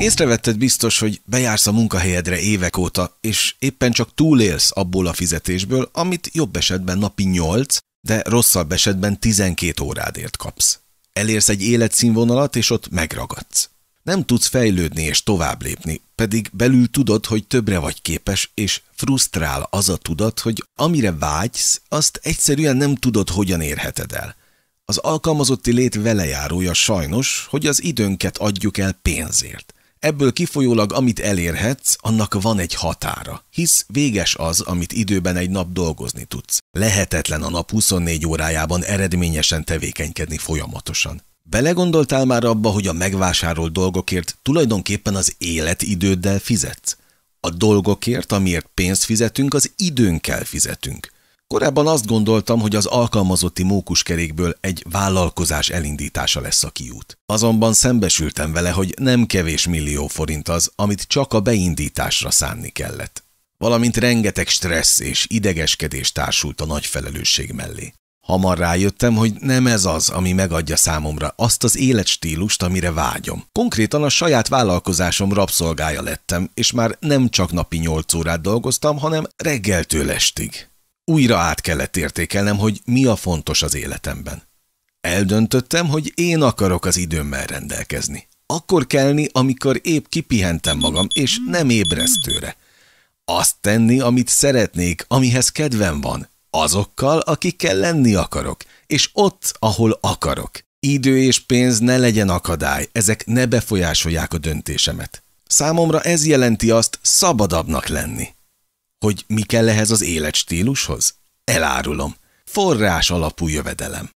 Észrevetted biztos, hogy bejársz a munkahelyedre évek óta, és éppen csak túlélsz abból a fizetésből, amit jobb esetben napi 8, de rosszabb esetben 12 órádért kapsz. Elérsz egy életszínvonalat, és ott megragadsz. Nem tudsz fejlődni és tovább lépni, pedig belül tudod, hogy többre vagy képes, és frusztrál az a tudat, hogy amire vágysz, azt egyszerűen nem tudod, hogyan érheted el. Az alkalmazotti lét velejárója sajnos, hogy az időnket adjuk el pénzért. Ebből kifolyólag, amit elérhetsz, annak van egy határa, hisz véges az, amit időben egy nap dolgozni tudsz. Lehetetlen a nap 24 órájában eredményesen tevékenykedni folyamatosan. Belegondoltál már abba, hogy a megvásárolt dolgokért tulajdonképpen az életidőddel fizetsz? A dolgokért, amiért pénzt fizetünk, az időnkkel fizetünk. Korábban azt gondoltam, hogy az alkalmazotti mókuskerékből egy vállalkozás elindítása lesz a kiút. Azonban szembesültem vele, hogy nem kevés millió forint az, amit csak a beindításra szánni kellett. Valamint rengeteg stressz és idegeskedés társult a nagy felelősség mellé. Hamar rájöttem, hogy nem ez az, ami megadja számomra azt az életstílust, amire vágyom. Konkrétan a saját vállalkozásom rabszolgája lettem, és már nem csak napi 8 órát dolgoztam, hanem reggeltől estig. Újra át kellett értékelnem, hogy mi a fontos az életemben. Eldöntöttem, hogy én akarok az időmmel rendelkezni. Akkor kelni, amikor épp kipihentem magam, és nem ébresztőre. Azt tenni, amit szeretnék, amihez kedvem van. Azokkal, akikkel lenni akarok, és ott, ahol akarok. Idő és pénz ne legyen akadály, ezek ne befolyásolják a döntésemet. Számomra ez jelenti azt, szabadabbnak lenni. Hogy mi kell ehhez az életstílushoz? Elárulom. Forrás alapú jövedelem.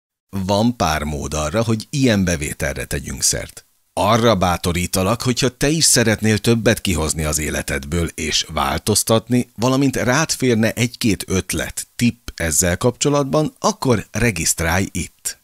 Van pár mód arra, hogy ilyen bevételre tegyünk szert. Arra bátorítalak, hogyha te is szeretnél többet kihozni az életedből és változtatni, valamint rád férne egy-két ötlet, tipp ezzel kapcsolatban, akkor regisztrálj itt.